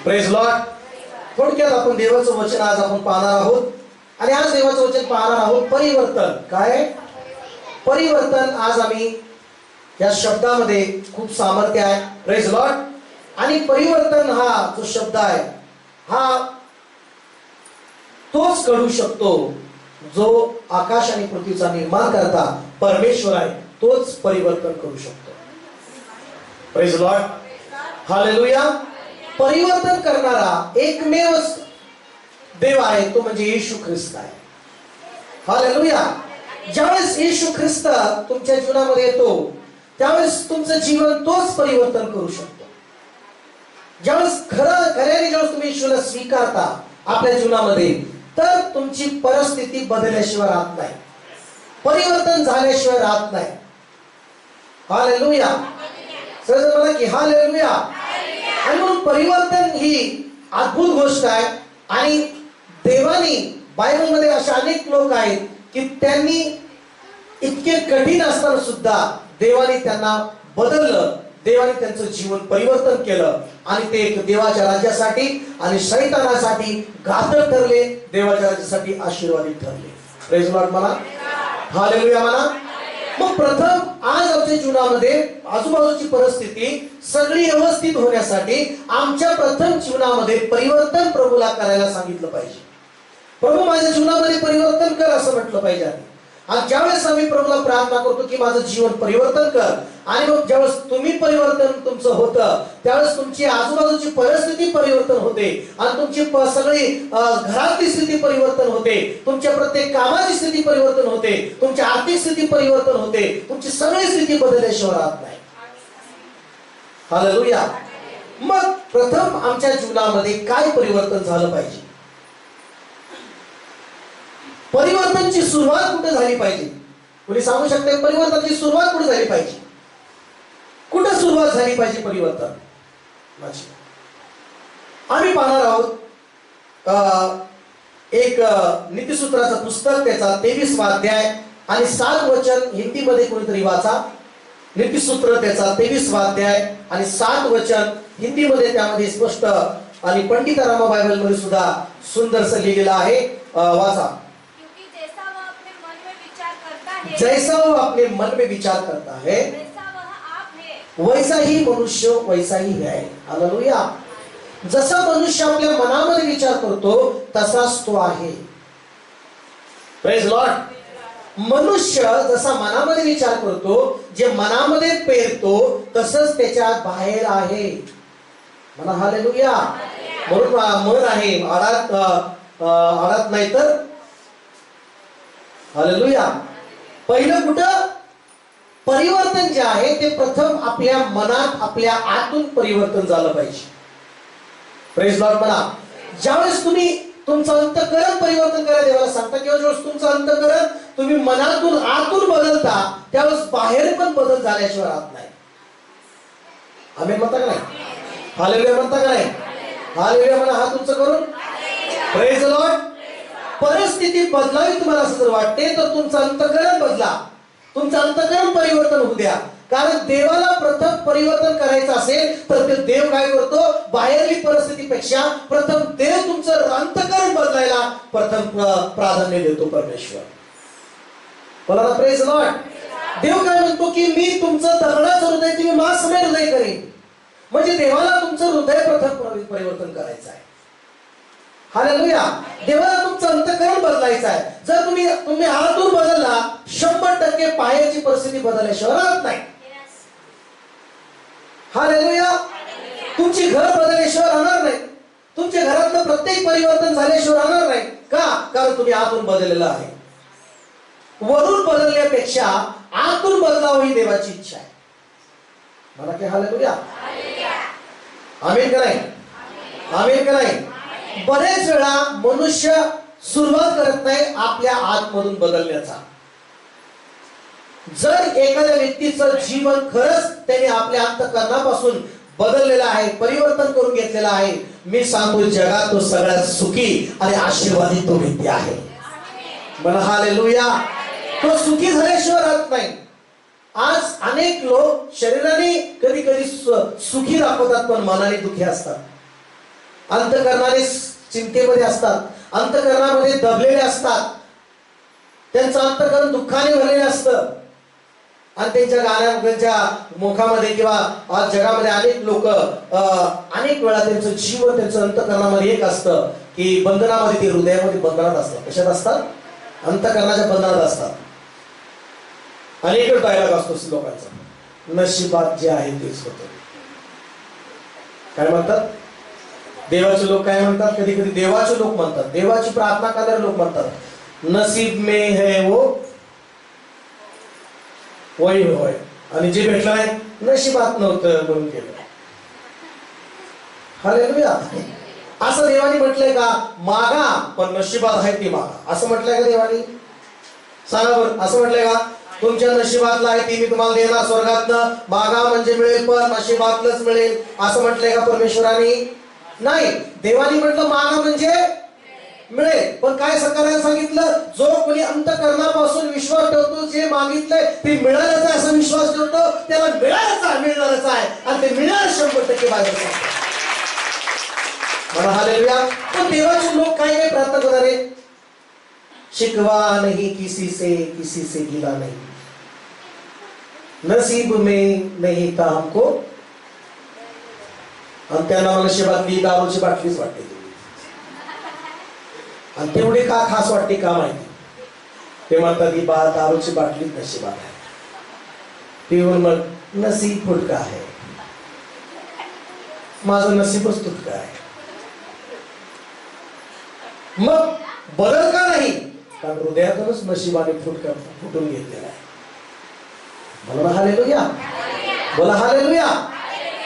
Praise Lord. थोडक्यात आपण देवाचं वचन आज आपण पाहणार आहोत. आणि आज देवाचं वचन पाहणार आहोत परिवर्तन. काय परिवर्तन? आज आम्ही या शब्दामध्ये खूप सामर्थ्य आहे. Praise Lord. आणि परिवर्तन हा जो शब्द आहे हा तोच करू शकतो जो आकाश आणि पृथ्वीचा निर्माण करता परमेश्वर आहे. तोच परिवर्तन करू शकतो. Praise Lord. हालेलुया. परिवर्तन करणारा एकमेव देव आहे तो म्हणजे येशू ख्रिस्त आहे. हालेलुया. ज्यावेळेस येशू ख्रिस्त तुमच्या जीवनामध्ये येतो त्यावेळेस तुमचं जीवन तोच परिवर्तन करू शकतो. ज्यावेळेस खऱ्याने ज्यावेळेस तुम्ही येशूला स्वीकारता आपल्या जीवनामध्ये तर तुमची परिस्थिती बदलल्याशिवाय राहत नाही, परिवर्तन झाल्याशिवाय राहत नाही. हालेलुया. सगळं म्हणा की हालेलुया. आणि म्हणून परिवर्तन ही अद्भुत गोष्ट आहे. आणि देवानी बायबलमध्ये असे अनेक लोक आहेत की त्यांनी इतके कठीण असताना सुद्धा देवाने त्यांना बदललं, देवाने त्यांचं जीवन परिवर्तन केलं आणि ते एक देवाच्या राज्यासाठी आणि शैतानासाठी घातक ठरले, देवाच्या राज्यासाठी आशीर्वादित ठरले. प्रेज लॉर्ड म्हणा. हालेलुया म्हणा. मग प्रथम आज आमच्या जीवनामध्ये आजूबाजूची परिस्थिती सगळी व्यवस्थित होण्यासाठी आमच्या प्रथम जीवनामध्ये परिवर्तन प्रभूला करायला सांगितलं पाहिजे. प्रभू माझ्या जीवनामध्ये परिवर्तन कर असं म्हटलं पाहिजे. आणि ज्यावेळेस आम्ही प्रभूला प्रार्थना करतो की माझं जीवन परिवर्तन कर, आणि मग ज्यावेळेस तुम्ही परिवर्तन तुमचं होतं त्यावेळेस तुमची आजूबाजूची परिस्थिती परिवर्तन होते आणि तुमची सगळी घरातली स्थिती परिवर्तन होते, तुमच्या प्रत्येक कामाची स्थिती परिवर्तन होते, तुमची आर्थिक स्थिती परिवर्तन होते, तुमची सगळी स्थिती बदलल्याशिवाय राहत नाही. हालेलुया. मग प्रथम आमच्या जीवनामध्ये काय परिवर्तन झालं पाहिजे? परिवर्तनाची सुरुवात कुठे झाली पाहिजे? कोणी सांगू शकते परिवर्तनाची सुरुवात कुठे झाली पाहिजे? कुठे सुरुवात झाली पाहिजे परिवर्तन? आम्ही पाहणार आहोत एक नीतिसूत्राचं पुस्तक, त्याचा 23वा अध्याय आणि 7 वचन हिंदीमध्ये कोणीतरी वाचा. नीतिसूत्र त्याचा 23वा अध्याय आणि 7 वचन हिंदीमध्ये त्यामध्ये स्पष्ट आणि पंडिता रामा बायबल मध्ये सुद्धा सुंदरसं लिहिलेलं आहे. वाचा. जैसा वो अपने मन में विचार करता है वैसा ही मनुष्य वैसा ही है. हालेलुया. जसा मनुष्य आपल्या मनामध्ये विचार करतो तसाच तो आहे. Praise Lord. मनुष्य जसा मनामध्ये विचार करतो, जे मनामध्ये पेरतो तसंच त्याच्या बाहेर आहे. म्हणा हालेलुया. म्हणून मन आहे आडात नाही तर. हालेलुया. पहिलं कुठं परिवर्तन जे आहे ते प्रथम आपल्या मनात, आपल्या आतून परिवर्तन झालं पाहिजे. प्रेज लॉर्ड म्हणा. ज्यावेळेस तुम्ही तुमचं अंतःकरण परिवर्तन करायला देवाला सांगता किंवा ज्यावेळेस तुमचं अंतःकरण तुम्ही मनातून आतून बदलता त्यावेळेस बाहेर पण बदल झाल्याशिवाय राहत नाही. आम्ही म्हणता का नाही? हालेलुया म्हणता का नाही? हालेलुया म्हणा हात उंच करून. Praise Lord. परिस्थिती बदलावी तुम्हाला असं जर वाटते तर तुमचं अंतःकरण बदला, तुमचं अंतःकरण परिवर्तन होऊ द्या. कारण देवाला प्रथम परिवर्तन करायचं असेल तर ते देव काय करतो? बाहेरली परिस्थितीपेक्षा प्रथम देव तुमचं अंतःकरण बदलायला प्रथम प्राधान्य देतो परमेश्वर. बोला ना प्रेज लॉर्ड. देव काय म्हणतो की मी तुमचं दगडाचं हृदय तुम्ही मांसमय हृदय करेन. म्हणजे देवाला तुमचं हृदय प्रथम परिवर्तन करायचं आहे. हालेलुया. देवाला तुमचं अंतःकरण बदलायचं आहे. जर तुम्ही आतून बदलला 100% बाहेरची परिस्थिती बदलल्याशिवाय राहत नाही. हालेलुया. तुमची घर बदलल्याशिवाय राहणार नाही. तुमच्या घरातलं प्रत्येक परिवर्तन झाल्याशिवाय राहणार नाही. का? कारण तुम्ही आतून बदललेलं आहे. वरून बदलण्यापेक्षा आतून बदलावं ही देवाची इच्छा आहे. मला काय हालेलुया. आमेन का नाही? आमेन का नाही? बरेच वेळा मनुष्य सुरुवात करत नाही आपल्या आतमधून बदलण्याचा. जर एखाद्या व्यक्तीचं जीवन खरंच त्याने आपल्या अंतःकरणापासून बदललेलं आहे, परिवर्तन करून घेतलेलं आहे, मी सांगतो जगात तो सगळ्यात सुखी आणि आशीर्वादित तो व्यक्ती आहे. म्हणा हालेलुया. तो सुखी झाल्याशिवाय राहत नाही. आज अनेक लोक शरीराने कधी कधी सुखी दाखवतात पण मनाने दुखी असतात. अंतःकरणाने चिंतेमध्ये असतात, अंतःकरणामध्ये दबलेले असतात, त्यांचं अंतःकरण दुःखाने भरलेलं असतं. आणि त्यांच्या गाण्यात, त्यांच्या मुखामध्ये किंवा आज जगामध्ये अनेक लोक अनेक वेळा त्यांचं जीवन, त्यांचं अंतःकरणामध्ये एक असतं की बंधनामध्ये, ते हृदयामध्ये बंधनात असतात. कशात असतात? अंतःकरणाच्या बंधनात असतात. अनेक डायलॉग असतो लोकांचा, नशिबात जे आहे तेच होतं. काय म्हणतात देवाचे लोक? काय म्हणतात? कधी कधी देवाचे लोक म्हणतात, देवाची प्रार्थना करणारे लोक म्हणतात, नसीब में है वो वही होय. आणि जे भेटलं नाही, नशिबात नव्हतं म्हणून केलं. हालेलुया. असं देवानी म्हटलंय का? मागा पण नशिबात आहे ती मागा, असं म्हटलंय का देवानी? सांगा बरं, असं म्हटलंय का? तुमच्या नशिबातलं आहे ती मी तुम्हाला देणार स्वर्गातनं, मागा म्हणजे मिळेल, पण नशिबातलंच मिळेल, असं म्हटलंय का परमेश्वराने? नाही. देवानी म्हटलं मागा म्हणजे मिळेल. पण काय करायला सांगितलं? जो कोणी अंतःकरणापासून विश्वास ठेवतो, जे मागितलंय ते मिळालंच आहे असं विश्वास ठेवतो, त्याला मिळणारच आहे आणि ते मिळणार 100% बाहेर. म्हणा हालेलुया. पण देवाचे लोक काय काय प्रार्थना करणारे? शिकवा नहीं किसी से गिला नहीं, नसीब में नहीं था हमको. आणि त्यांना नशिबातली दारूची बाटलीच वाटते. आणि तेवढे का खास वाटते का माहिती? ते म्हणतात की दारूची बाटलीच नशिबात आहे, पिऊन मग नसीब फुटका आहे, माझं नसीबच तुटका आहे. मग बदल का नाही? कारण हृदयातूनच नशिबाने फुटून घेतलेला आहे. बोला हालेलुया, बोला हालेलुया.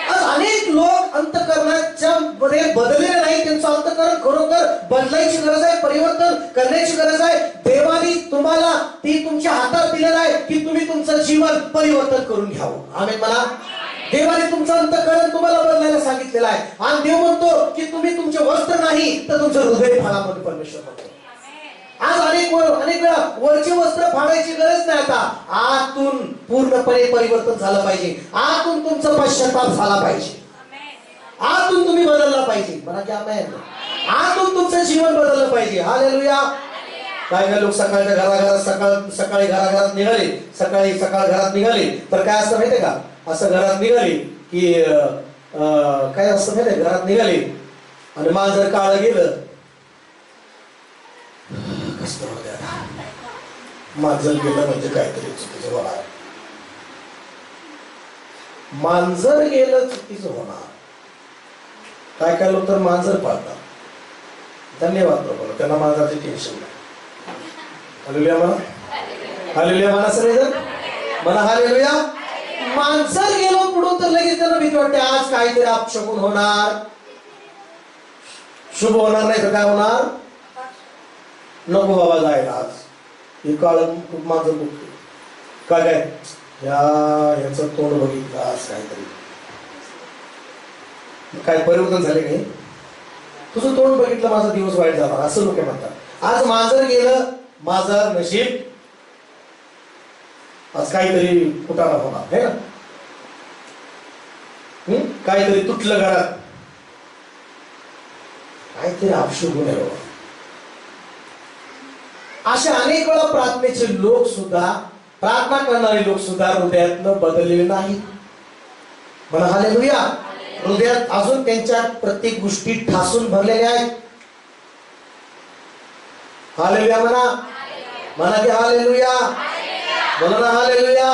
आज अनेक लोक अंतःकरणाच्या मध्ये बदललेले नाही, त्यांचं अंतःकरण खरोखर बदलायची गरज आहे, परिवर्तन करण्याची गरज आहे. देवानी तुम्हाला ती तुमच्या हातात दिलेलं आहे की तुम्ही तुमचं जीवन परिवर्तन करून घ्यावं. आमेन म्हणा. देवाने तुमचं अंतःकरण तुम्हाला बदलायला सांगितलेलं आहे. आणि देव म्हणतो की तुम्ही तुमचे वस्त्र नाही तर तुमचं हृदय फाडामध्ये परमेश्वर म्हणतो. आज अनेक वेळा वरचे वस्त्र फाडायची गरज नाही. आता आतून पूर्णपणे परिवर्तन झालं पाहिजे, आतून तुमचा पश्चाताप झाला पाहिजे, आतून तुम्ही बदलला पाहिजे. म्हणा की आमेन. आतून तुमचं जीवन बदललं पाहिजे. हालेलुया. काय काय लोक सकाळच्या सकाळी घराघरात निघाले, सकाळ घरात निघाले तर काय असतं माहितीये का? असं घरात निघाले की काय असतं माहितीये? घरात निघाले आणि मांजर काळं गेलं, मांजर गेलं म्हणजे काहीतरी चुकीचं होणार, मांजर गेलं चुकीचं होणार. काय काय लोक तर मांजर पाळतात. धन्यवाद प्रभू, त्यांना मांजराचे टेन्शन नाही. हालेलुया म्हणा, हालेलुया म्हणा सगळेजण, म्हणा हालेलुया. मांजर गेलो पुढून तर लगेच त्यांना भीती वाटते, आज काहीतरी अपशकुन होणार, शुभ होणार नाही तर काय होणार? नको बाबा जायला, आज हे काळ मांजर बघतो काय याचं तोंड बघितलं, आज काहीतरी काय परिवर्तन झाले नाही, तुझं तोंड बघितलं माझा दिवस वाईट झाला, असं लोक म्हणतात. आज मांजर गेलं, माझं नशीब, आज काहीतरी कुटाणा होणार है ना, काहीतरी तुटलं घरात, काहीतरी अपशुभ होणार. अशा अनेक वेळा प्रार्थनेचे लोक सुद्धा, प्रार्थना करणारे लोक सुद्धा हृदयातनं बदललेले नाहीत. म्हणा हालेलुया. हृदयात अजून त्यांच्या प्रत्येक गोष्टी ठासून भरलेल्या आहेत. हालेलुया म्हणा, म्हणा की हालेलुया, म्हणा ना हालेलुया.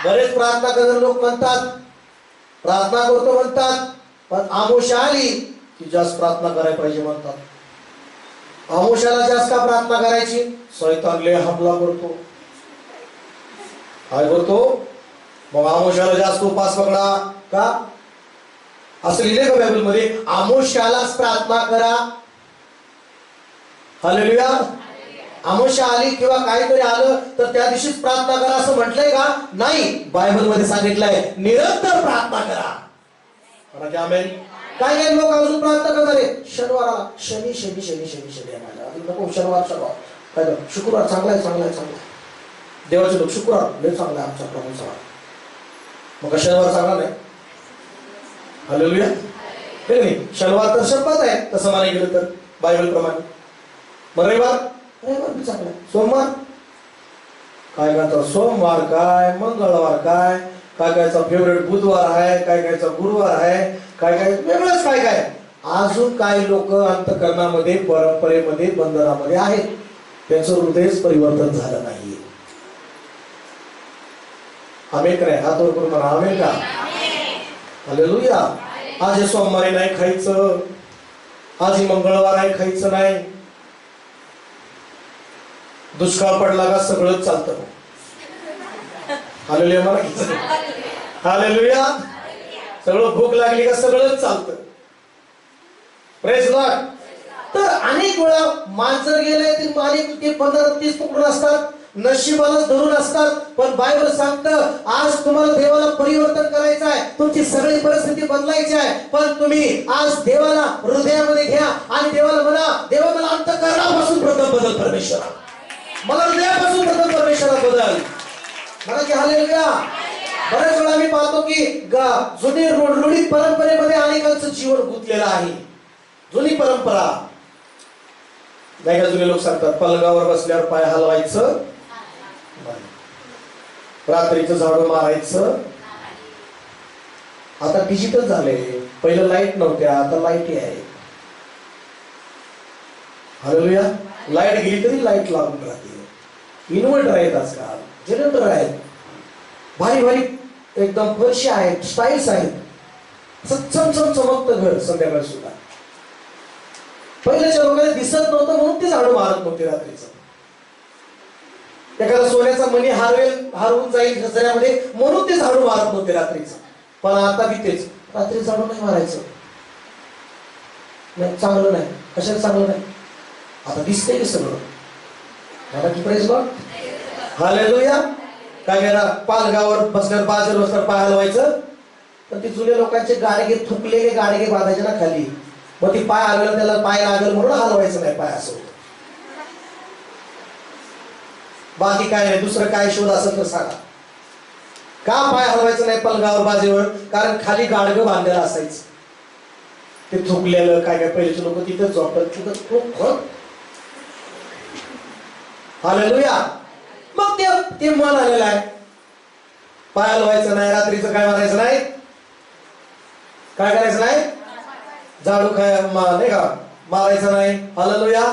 बरेच प्रार्थना करणारे लोक म्हणतात, प्रार्थना करतो म्हणतात, पण आमोशा आली की जास्त प्रार्थना करायला पाहिजे म्हणतात. आमोशाला जास्त का प्रार्थना करायची? शैतान लय हमला करतो, काय करतो? मग आमोशाला जास्त उपास पकडा का? असं लिहिले का बायबल मध्ये? आमोशालाच प्रार्थना करा. हालेलुया. आमोशा आली किंवा काहीतरी आलं तर त्या दिवशीच प्रार्थना करा असं म्हटलंय का? नाही. बायबल मध्ये सांगितलंय निरंतर प्रार्थना करा. म्हणा की आमेन. काय काय लोक अजून प्रार्थना करणारे, शनिवाराला शनी शनी शनी शनी शनी नको, शनिवार काय शुक्रवार चांगला आहे, चांगला आहे, चांगला आहे. देवाचे लोक शुक्रवार लय चांगला आहे आमचा प्रभूचा, मग शनिवार चांगला नाही? हालेलुया. हे नाही, शनिवार तर शपथ आहे तसं म्हणायला गेलं तर बायबल प्रमाणे. मग रविवार बी चांगला. सोमवार काय कायचा सोमवार काय, मंगळवार काय, काय कायचा फेवरेट बुधवार आहे, काय कायचा गुरुवार आहे, काय काय वेगळंच काय काय. अजून काही लोक अंतःकरणामध्ये परंपरेमध्ये बंधनामध्ये आहेत, त्यांचं हृदयच परिवर्तन झालं नाही. आमेन काय? हात वर करून म्हणा आमेन का? हालेलुया. आज हे सोमवारी नाही खायचं, आज ही मंगळवार आहे खायचं नाही. दुष्काळ पडला का सगळंच चालतं. हालेलुया म्हणा की. हालेलुया. सगळं भूक लागली का सगळंच चालतं. Praise Lord. तर अनेक वेळा माणसं गेले ते 15-30 पकडून असतात, नशिबालाच धरून असतात. पण बायबल सांगतं आज तुम्हाला देवाला परिवर्तन करायचं आहे, तुमची सगळी परिस्थिती बदलायची आहे. पण तुम्ही आज देवाला हृदयामध्ये घ्या आणि देवाला म्हणा, देवा मला अंतःकरणापासून प्रथम बदल परमेश्वरा, मला हृदयापासून प्रथम परमेश्वरा बदल. म्हणा की हालेलुया. बऱ्याच वेळा मी पाहतो की जुने रूढीत परंपरेमध्ये अनेकांचं जीवन गुंतलेलं आहे. जुनी परंपरा नाही का, जुने लोक सांगतात पलंगावर बसल्यावर पाय हलवायचं, रात्रीचं झाडू मारायचं. आता डिजिटल झाले, पहिलं लाईट नव्हत्या, आता लाईट आहे. हालेलुया. लाईट गेली तरी लाईट लागून राहते. इन्व्हर्टर आहेत आजकाल, जनरेटर आहेत, भारी भारी एकदम फरशी आहेत, स्टाईल्स आहेत, चमचम चमकतं घर संध्याकाळी सुद्धा. पहिल्याच्या लोकांना दिसत नव्हतं म्हणून ते झाडू मारत नव्हते रात्रीचं. एखादा सोन्याचा मणी हरवून जाईल खचऱ्यामध्ये म्हणून ते झाडू मारत नव्हते रात्रीचं. पण आता बी तेच, रात्री झाडू नाही मारायचं, नाही चांगलं नाही. कशाला चांगलं नाही? आता दिसतंय की सगळं. मला की प्रेज लॉर्ड. हालेलुया. काय करा, पालगावर बसल्यावर बाजूला बसल्यावर पाय हलवायचं. पण ते जुन्या लोकांचे गाडगे, थुकलेले गाडगे बांधायचे ना खाली, मग ती पाय हलवलं त्याला पाय लागल म्हणून हलवायचं नाही पाय, असं होतं. बाकी काय नाही. दुसरं काय शोध असेल तर सांगा. का पाय हलवायचं नाही पलगावर बाजेवर? कारण खाली गाडगं बांधलेलं असायचं, ते थुकलेलं. काय काय पहिलेचे लोक तिथं झोपतात, तिथं. हालेलुया. मग ते मन आलेलं आहे. पाय हलवायचं नाही, रात्रीचं काय मारायचं नाही, काय करायचं नाही, झाडू नाही का मारायचं नाही. हालेलुया.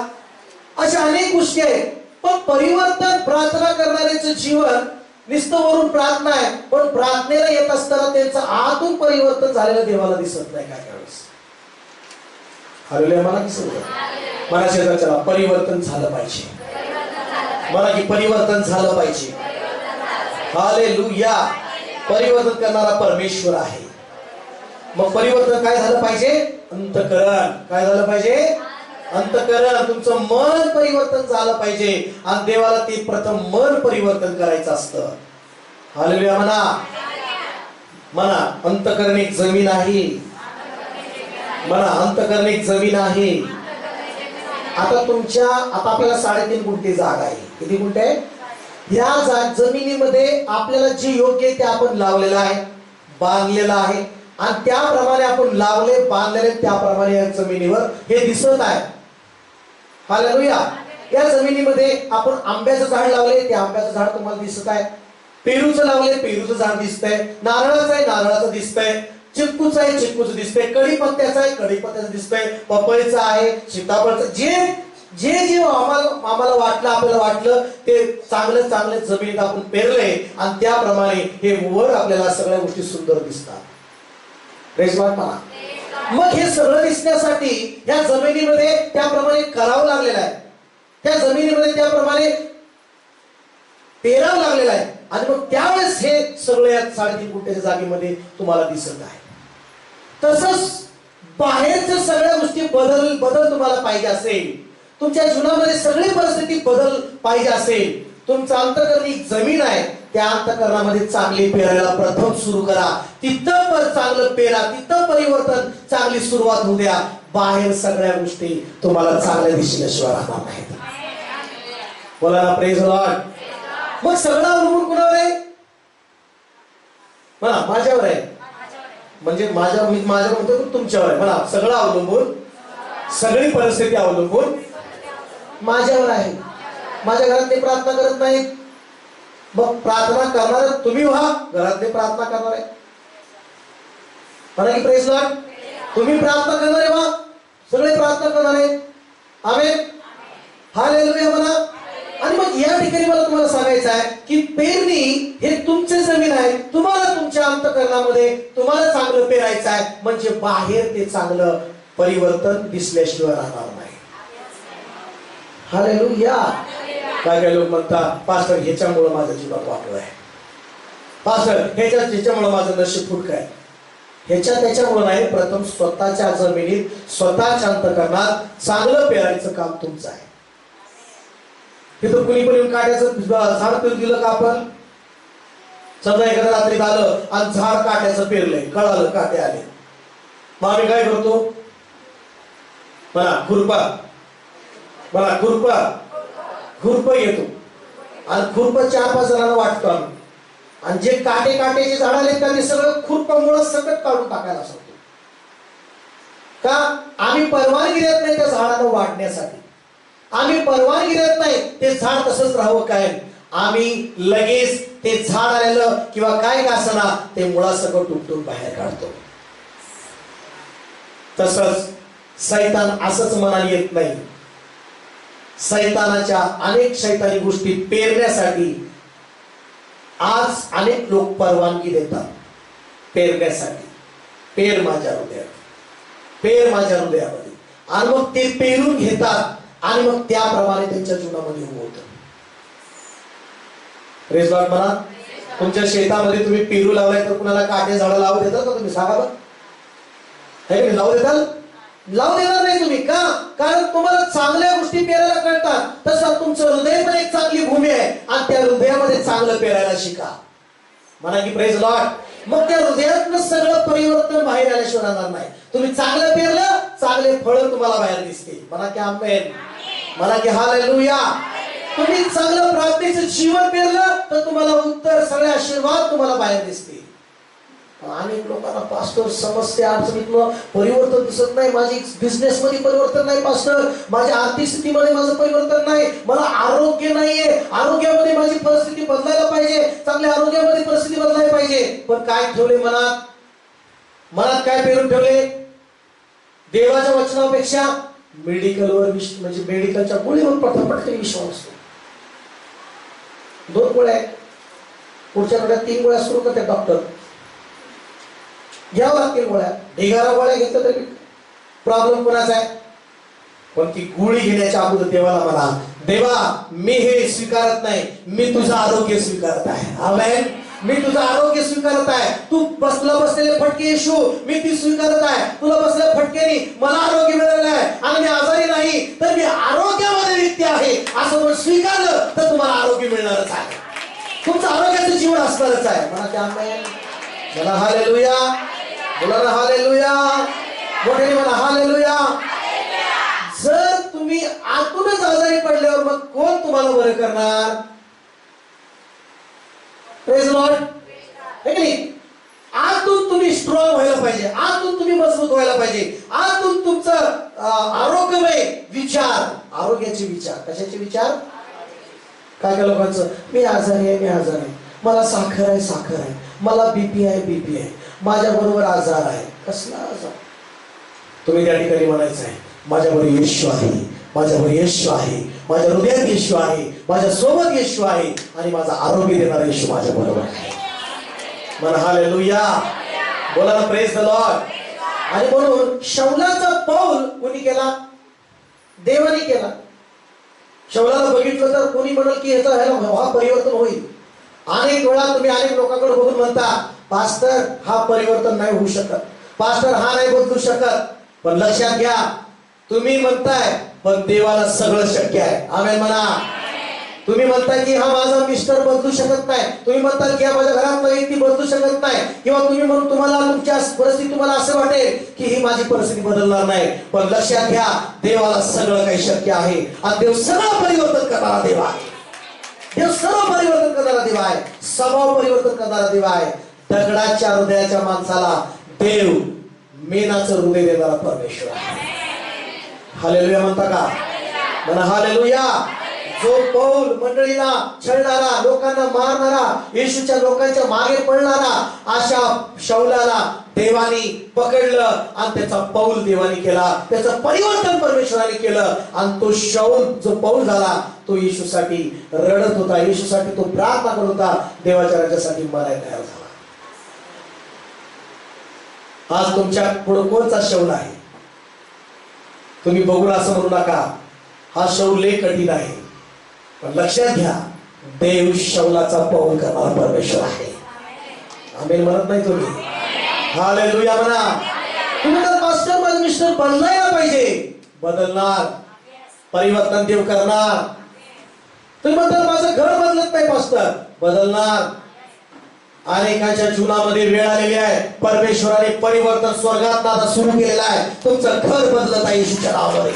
अशा अनेक गोष्टी आहेत. पण परिवर्तन प्रार्थना करणाऱ्याचं जीवन नुसतं वरून प्रार्थना आहे, पण प्रार्थनेला येत असताना त्यांचं आतून परिवर्तन झालेलं देवाला दिसत नाही काय त्यावेळेस. हालेलुया. मला दिसत मला शेजारच्याला परिवर्तन झालं पाहिजे. मला की परिवर्तन झालं पाहिजे. हालेलुया. परिवर्तन करणारा परमेश्वर आहे. मग परिवर्तन काय झालं पाहिजे? अंतःकरण. काय झालं पाहिजे? अंतःकरण. तुमचं मन परिवर्तन झालं पाहिजे. आणि देवाला ते प्रथम मन परिवर्तन करायचं असतं. हालेलुया म्हणा. म्हणा अंतःकरण एक जमीन आहे. म्हणा अंतःकरण एक जमीन आहे. आता आपल्याला 3.5 गुंठे जागा आहे. किती गुंठे आहे? या जमिनीमध्ये आपल्याला जे योग्य आहे ते आपण लावलेलं आहे, बांधलेलं आहे. आणि त्याप्रमाणे आपण लावले, बांधलेले, त्याप्रमाणे या जमिनीवर हे दिसत आहे. हालेलुया. या जमिनीमध्ये आपण आंब्याचं झाड लावले, ते आंब्याचं झाड तुम्हाला दिसत आहे. पेरूचं लावले, पेरूचं झाड दिसतंय. नारळाचं आहे, नारळाचं दिसतंय. चिक्कूचं आहे, चिक्कूचं दिसतंय. कढीपत्त्याचं आहे, कढीपत्त्याचं दिसतंय. पपईचं आहे, सीताफळचं. जे आम्हाला वाटलं, आपल्याला वाटलं ते चांगलं जमिनीत आपण पेरले आणि त्याप्रमाणे हे वर आपल्याला सगळ्या गोष्टी सुंदर दिसतात. प्रेज लॉर्ड म्हणा. मग हे सगळं दिसण्यासाठी या जमिनीमध्ये त्याप्रमाणे करावं लागलेलं आहे. त्या जमिनीमध्ये त्याप्रमाणे पेरावं लागलेलं आहे. आणि मग त्यावेळेस हे सगळं या 3.5 गुंठ्याच्या जागेमध्ये तुम्हाला दिसत आहे. तसंच बाहेरच्या सगळ्या गोष्टी बदल तुम्हाला पाहिजे असेल, तुमच्या जीवनामध्ये सगळी परिस्थिती बदल पाहिजे असेल, तुमचं अंतःकरण एक जमीन आहे, त्या अंतःकरणामध्ये चांगली पेरायला प्रथम सुरू करा. तिथं चांगलं पेरा, तिथं परिवर्तन, चांगली सुरुवात होऊ द्या. बाहेर सगळ्या गोष्टी तुम्हाला चांगल्या दिशेशिवाय राहणार नाहीत. बोला ना प्रेज लॉर्ड. मग सगळं अवलंबून कुणावर आहे? म्हणा माझ्यावर आहे. म्हणजे माझ्या म्हणतो तुमच्यावर आहे. मला सगळं अवलंबून, सगळी परिस्थिती अवलंबून माझ्यावर आहे. माझ्या घरात ते प्रार्थना करत नाहीत, मग प्रार्थना करणार तुम्ही व्हा, घरात ते प्रार्थना करणार आहे. म्हणा की प्रेज लॉर्ड. तुम्ही प्रार्थना करणारे व्हा, सगळे प्रार्थना करणारे. आमेन, हालेलुया म्हणा. आणि मग या ठिकाणी मला तुम्हाला सांगायचं आहे की पेरणी हे तुमचे जमीन आहे. तुम्हाला तुमच्या अंतःकरणामध्ये तुम्हाला चांगलं पेरायचं आहे, म्हणजे बाहेर ते चांगलं परिवर्तन दिसल्याशिवाय राहणार नाही. हालेलुया. काय लोक म्हणतात, पास्टर ह्याच्यामुळे माझं जीवन वाटलं आहे, पास्टर ह्याच्यामुळे माझं नशीब फुटकं आहे. त्याच्यामुळे नाही, प्रथम स्वतःच्या जमिनीत, स्वतःच्या अंतःकरणात चांगलं पेरायचं काम तुमचं आहे. तिथं कुणी पण येऊन काट्याचं झाड पेरून दिलं का आपण? समजा एखाद्या रात्रीत आलं आणि झाड काट्याचं पेरलंय, कळालं काटे आले, मग आम्ही काय करतो? म्हणा खुरपा, म्हणा खुरपा, खुरप घेतो आणि खुरप 4-5 जणांना वाटतो आम्ही. आणि जे काटेचे झाड आले का ते सगळं खुरपामुळे सकट काढून टाकायला सांगतो. का? आम्ही परवानगी देत नाही त्या झाडाला वाढण्यासाठी. आम्ही परवानगी देत नाही ते झाड तसंच राहावं काय. आम्ही लगेच ते झाड आलेलं किंवा काय का असना ते मुळासकट उपटून बाहेर काढतो. तसंच सैतान असंच मनाला येत नाही. सैतानाच्या अनेक शैतानी गोष्टी पेरण्यासाठी आज अनेक लोक परवानगी देतात पेरण्यासाठी. पेर माझ्या हृदयात, पेर माझ्या हृदयामध्ये, आणि मग ते पेरून घेतात आणि मग त्याप्रमाणे त्यांच्या जीवनामध्ये होतं. प्रेज लॉर्ड म्हणा. तुमच्या शेतामध्ये तुम्ही पेरू लावलाय तर कुणाला काटे झाडं लावू देतात का तुम्ही? सांगा बरं. लावू देताल? लावू देणार नाही तुम्ही. का? कारण तुम्हाला चांगल्या गोष्टी पेरायला कळतात. तसं तुमचं हृदय पण एक चांगली भूमी आहे आणि त्या हृदयामध्ये चांगलं पेरायला शिका. म्हणा की प्रेज लॉर्ड. मग त्या हृदयातलं सगळं परिवर्तन बाहेर आल्याशिवाय राहणार नाही. तुम्ही चांगलं पेरलं, चांगले फळ तुम्हाला बाहेर दिसतील. म्हणा की आमेन, म्हणा की हालेलुया. तुम्ही चांगलं प्रार्थनेचं जीवन पेरलं तर तुम्हाला उत्तर, सगळे आशीर्वाद तुम्हाला बाहेर दिसतील. अनेक लोकांना पास्टर समस्या अडचणीतलं परिवर्तन दिसत नाही. माझी बिझनेस मध्ये परिवर्तन नाही पास्टर, माझ्या आर्थिक स्थितीमध्ये माझं परिवर्तन नाही, मला आरोग्य नाहीये, आरोग्यामध्ये माझी परिस्थिती बदलायला पाहिजे, चांगल्या आरोग्यामध्ये परिस्थिती बदलायला पाहिजे. पण काय ठेवले मनात? मनात काय पेरून ठेवले? देवाच्या वचनापेक्षा मेडिकलवर, म्हणजे मेडिकलच्या गोळीवर पटकन विश्वास असतो. 2 गोळ्या आहेत, पुढच्या गोळ्या 3 गोळ्या सुरू करते डॉक्टर, घ्यावं लागतील गोळ्या. 11 गोळ्या घेतलं तरी प्रॉब्लेम कोणाचा आहे? पण ती गोळी घेण्याच्या अगोदर देवाला म्हणा, देवा मी हे स्वीकारत नाही, मी तुझं आरोग्य स्वीकारत आहे. आमेन. मी तुझं आरोग्य स्वीकारत आहे. तू बसलेले फटके येशू मी ती स्वीकारत आहे. तुला बसलेल्या फटकेनी मला आरोग्य मिळालेलं आहे आणि मी आजारी नाही तर मी आरोग्यामध्ये नित्य आहे असं पण स्वीकारलं तर तुम्हाला आरोग्य मिळणारच आहे. तुमचं आरोग्याचं जीवन असणारच आहे. म्हणा की आमेन, म्हणा हालेलुया, बोला ना हालेलुया, मोठ्याने म्हणा हालेलुया. जर तुम्ही आतूनच आजारी पडल्यावर मग कोण तुम्हाला बरं करणार? Praise Lord. है की नाही? आतून तुम्ही स्ट्रॉंग व्हायला पाहिजे, आतून तुम्ही मजबूत व्हायला पाहिजे, आतून तुमचं आरोग्यमय विचार, आरोग्याचे विचार. कशाचे विचार? काय काय लोकांचं, मी आजारी आहे, मी आजारी आहे, मला साखर आहे, मला बीपी आहे, माझ्या बरोबर आजार आहे. कसला आजार? तुम्ही त्या ठिकाणी म्हणायचं आहे, माझ्याबरोबर येशू आहे, माझ्याबरोबर येशू आहे, माझ्या हृदयात येशू आहे, माझ्या सोबत येशू आहे आणि माझा आरोग्य देणारा येशू माझ्या बरोबर आहे. म्हणा हालेलुया, बोला ना प्रेज द लॉर्ड. आणि म्हणून शौलाचा पाऊल कोणी केला? देवाने केला. शौलाला बघितलं तर कोणी म्हणाल की हा परिवर्तन होईल. अनेक वेळा तुम्ही अनेक लोकांकडे बघून म्हणता, पास्टर हा परिवर्तन नाही होऊ शकत, पास्टर हा नाही बदलू शकत. पण लक्षात घ्या, तुम्ही म्हणताय पण देवाला सगळं शक्य आहे. आमेन म्हणा. तुम्ही म्हणताय की हा माझा मिस्टर बदलू शकत नाही, तुम्ही म्हणताल की हा माझ्या घरातला व्यक्ती बदलू शकत नाही, किंवा तुम्ही म्हणून तुम्हाला तुमच्या परिस्थिती तुम्हाला असं वाटेल की ही माझी परिस्थिती बदलणार नाही. पण लक्षात घ्या, देवाला सगळं काही शक्य आहे आणि देव सगळं परिवर्तन करणारा देव आहे. देव सर्व परिवर्तन करणारा देव आहे, स्वभाव परिवर्तन करणारा देव आहे. दगडाच्या हृदयाच्या माणसाला देव मेनाचं हृदय देणारा परमेश्वर आहे. हालेलुया म्हणता का? म्हणा हालेलुया. जो पौल मंडळीला छळणारा, लोकांना मारणारा, येशूच्या लोकांच्या मागे पळणारा अशा शौलाला देवानी पकडलं आणि त्याचा पौल देवानी केला. त्याचं परिवर्तन परमेश्वराने केलं आणि तो शौल जो पौल झाला तो येशूसाठी रडत होता, येशूसाठी तो प्रार्थना करत होता, देवाच्या राज्यासाठी मरायला तयार झाला. आज तुमच्या पुढे कोणचा शौल आहे? तुम्ही बघून असं म्हणू नका हा शौल लय कठीण आहे, पण लक्षात घ्या देव शौलाचा पौल करणारा परमेश्वर आहे. आमेन म्हणत नाही तुम्ही? हालेलुया म्हणा. तुम्ही तर मास्टर माझं मिस्टर बदलायला पाहिजे. बदलणार, परिवर्तन देव करणार. तुम्ही म्हणतात माझं घर बदलत नाही पास्टर, बदलणार. अनेकांच्या जीवनामध्ये वेळ आलेली आहे, परमेश्वराने परिवर्तन स्वर्गात आता सुरू केलेलं आहे. तुमचं घर बदलत आहे येशूच्या नावामध्ये.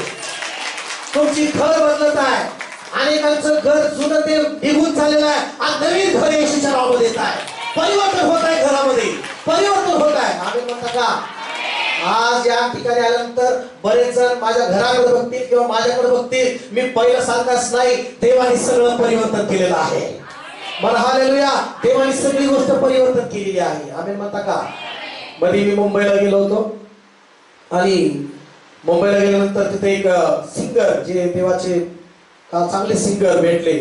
तुमची घर बदलत आहे. अनेकांचं घर जुनं ते निघून चाललेलं आहे आणि नवीन घर येशूच्या नावामध्ये येत आहे. परिवर्तन होत आहे, घरामध्ये परिवर्तन होत आहे. आम्ही म्हणता का? आज या ठिकाणी आल्यानंतर बरेच जण माझ्या घराकडे बघतील किंवा माझ्याकडे बघतील, मी पहिलं सारखाच नाही, देवाने सगळं परिवर्तन केलेलं आहे. मला हालेलुया. देवाने सगळी गोष्ट परिवर्तन केलेली आहे. आम्ही म्हणता का? मध्ये मी मुंबईला गेलो होतो आणि मुंबईला गेल्यानंतर तिथे एक सिंगर, जे देवाचे चांगले सिंगर भेटले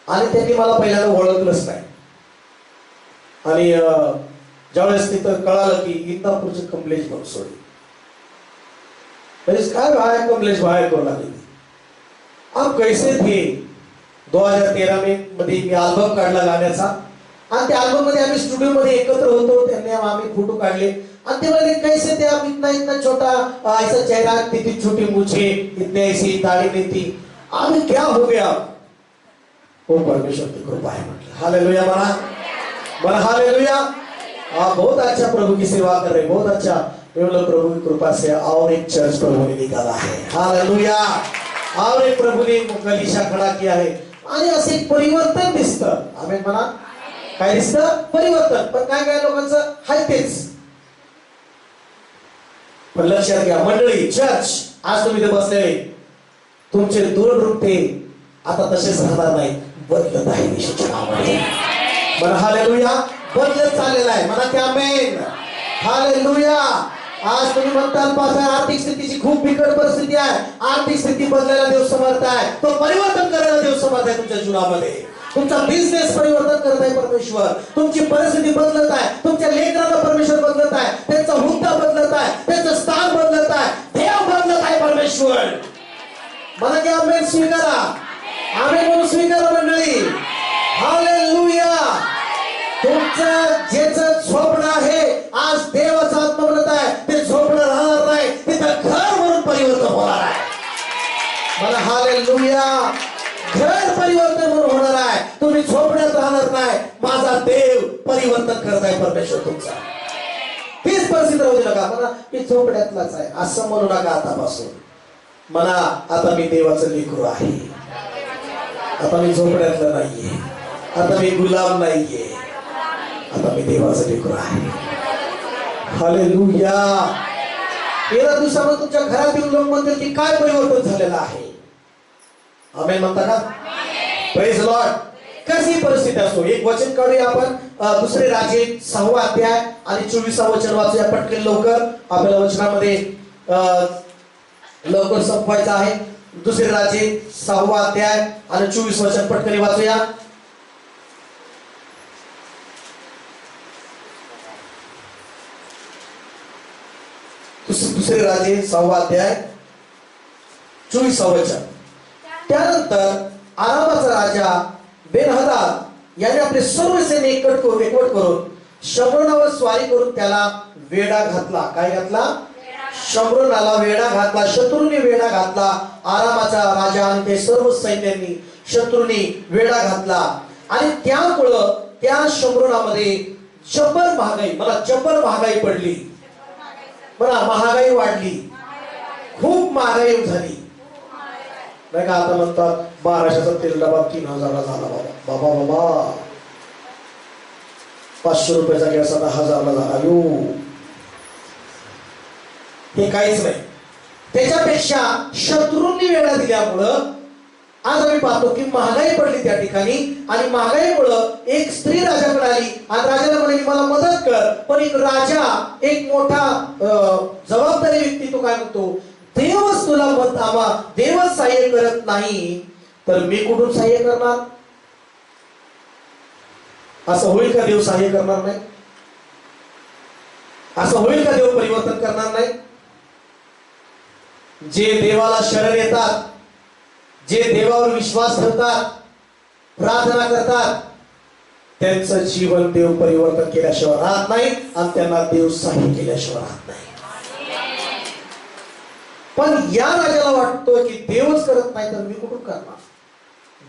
आणि त्यांनी मला पहिल्यांदा ओळखलंच नाही. आणि ज्यावेळेस तिथं कळालं की इंदापूरचे कमलेश बनसोडे, काय भाई कमलेश भाई करू लागले. अब कैसे थे 2013 मध्ये मी अल्बम काढला गाण्याचा आणि त्या अल्बम मध्ये आम्ही स्टुडिओ मध्ये एकत्र होतो. त्यांनी आम्ही फोटो काढले आणि ते बोले कैसे थे आप, इतना इतना छोटा ऐसा चेहरा, इतनी छोटी मूछे, इतनी ऐसी दाढ़ी नहीं थी, आम्ही क्या हो गया? वो परमेश्वर की कृपा है. हालेलुया म्हणा. म्हणा हालेलुया. आप बहुत अच्छा प्रभु की सेवा कर रहे, बहुत अच्छा. प्रभु की कृपा से और एक चर्च प्रभु ने निकाला है. हालेलुया. और एक प्रभु ने कलीसिया खड़ा किया है आणि असे परिवर्तन दिसतं. आमेन म्हणा. काय दिसतं? परिवर्तन. पण काय काय लोकांचं हाय तेच. पण लक्षात घ्या मंडळी, चर्च आज तुम्ही इथे बसलेले, तुमचे दूरवृत्ते आता तसेच राहणार नाही, बदलत आहे येशूच्या नावामध्ये. म्हणा हालेलुया. बदलत चाललेला आहे. म्हणा ते आमेन. हालेलुया. आज तुम्ही म्हणताल पासा आर्थिक स्थितीची खूप बिकट परिस्थिती आहे, आर्थिक स्थिती बदलायला देव समर्थ आहे, तो परिवर्तन करायला देव समर्थ आहे. तुमच्या जीवनामध्ये तुमचा बिझनेस परिवर्तन करत आहे परमेश्वर. तुमची परिस्थिती बदलत आहे, तुमच्या लेकरांना परमेश्वर बदलत आहे, त्यांचा हुद्दा बदलत आहे, त्यांचं स्थान बदलत आहे, देव बदलत आहे परमेश्वर. मला की आमेन स्वीकारा. आमेन म्हणून स्वीकारा मंडळी. हालेलुया. तुमचं ज्याचं स्वप्न आहे आज देवाचं आत्मा म्हणत आहे ते स्वप्न राहणार नाही, तिथं घर म्हणून परिवर्तन होणार आहे. मला हालेलुया. घर परिवर्तन म्हणून होणार आहे. तुम्ही झोपड्यात राहणार नाही, माझा देव परिवर्तन करत आहे परमेश्वर तुमचा. तीच परिस्थिती राहू दे नका. म्हणा मी झोपड्यातलाच आहे असं म्हणू नका आतापासून. म्हणा आता मी देवाचं लेकरू आहे, आता मी झोपड्यातलं नाहीये, आता मी गुलाम नाहीये, आता मी देवाचं लेकरू आहे. हालेलुया. 13 दिवसामध्ये तुमच्या घरात येऊन लोक म्हणतील की काय परिवर्तन झालेलं आहे. आमेन म्हणता का? Praise Lord. कशी परिस्थिती असो, एक वचन काढूया आपण. दुसरे राजे 6वा अध्याय आणि 24वा वचन वाचूया पटकन लवकर. आपल्याला वचनामध्ये लवकर संपवायचं आहे. दुसरे राजे 6वा अध्याय आणि 24 वचन पटकन वाचूया. दुसरे राजे 6वा अध्याय 24 वचन. त्यानंतर आरामाचा राजा बेनहदाद याने आपले सर्व सैन्य एकवट करून शमरोनावर स्वारी करून त्याला वेढा घातला. काय घातला? शमरोनाला वेढा घातला. शत्रूने वेढा घातला. आरामाचा राजा आणि ते सर्व सैन्यांनी शत्रूंनी वेढा घातला आणि त्यामुळं त्या शमरोनामध्ये जबर महागाई, मला जबर महागाई पडली. मला महागाई वाढली, खूप महागाई झाली. नाही का? आता म्हणतात 1200चा तेल डबा 3000 झाला. बाबा बाबा 500 रुपयाचा गॅस आता 1000 झाला. अयो हे काहीच नाही. त्याच्यापेक्षा शत्रूंनी वेळा दिल्यामुळं आज आम्ही पाहतो की महागाई पडली त्या ठिकाणी, आणि महागाईमुळं एक स्त्री राजाकडे आली आणि राजाला म्हणाली मला मदत कर. पण एक राजा, एक मोठा जबाबदारी व्यक्ती तो काय म्हणतो, देवच तुला देवच सहाय्य करत नाही तर मी कुठून सहाय्य करणार. असं होईल का देव सहाय्य करणार नाही? असं होईल का देव परिवर्तन करणार नाही? जे देवाला शरण येतात, जे देवावर विश्वास ठेवतात, प्रार्थना करतात, त्यांचं जीवन देव परिवर्तन केल्याशिवाय राहत नाही आणि त्यांना देव सहाय्य केल्याशिवाय राहत नाही. पण या राजाला वाटतं की देवच करत नाही तर मी कुठून करणार.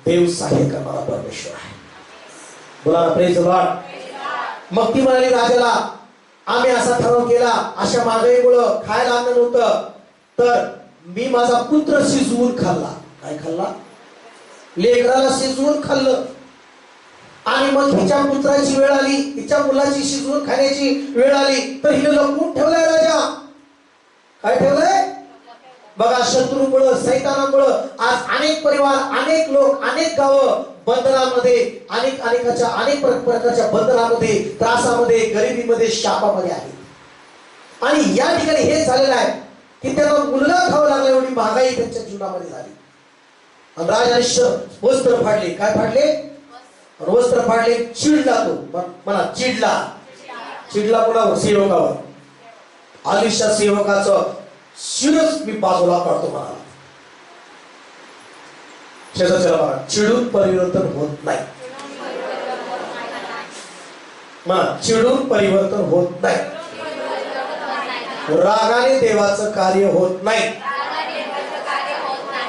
देव सहाय्य करणारा परमेश्वर आहे. बोला प्रेज द लॉर्ड. मग ती म्हणाली राजाला, आम्ही असा ठराव केला, अशा महागाईमुळं खायला अन्न नव्हतं तर मी माझा पुत्र शिजवून खाल्ला. काय खाल्ला? लेकराला शिजवून खाल्लं. आणि मग हिच्या पुत्राची वेळ आली, हिच्या मुलाची शिजवून खाण्याची वेळ आली तर हिने लपवून ठेवलाय राजा. काय ठेवलंय? बघा, शत्रूमुळं, सैतानामुळं आज अनेक परिवार, अनेक लोक, अनेक गावं बंधनामध्ये, अनेक प्रकारच्या बंधनामध्ये, त्रासामध्ये, गरिबीमध्ये, शापामध्ये आहेत. आणि या ठिकाणी हे झालेलं आहे की त्यांना मुलगा खावं लागला, एवढी महागाई त्यांच्या जीवनामध्ये झाली. आणि राजाने वस्त्र फाडले. काय फाडले? वस्त्र फाडले. चिडला तो. म्हणा चिडला कोणावर? सेवकावर. आलिशा सेवकाचं शिरच मी बाजूला काढतो म्हणाला. शेजारच्याला बघा, चिडून परिवर्तन होत नाही. चिडून परिवर्तन होत नाही. रागाने देवाचं कार्य होत नाही.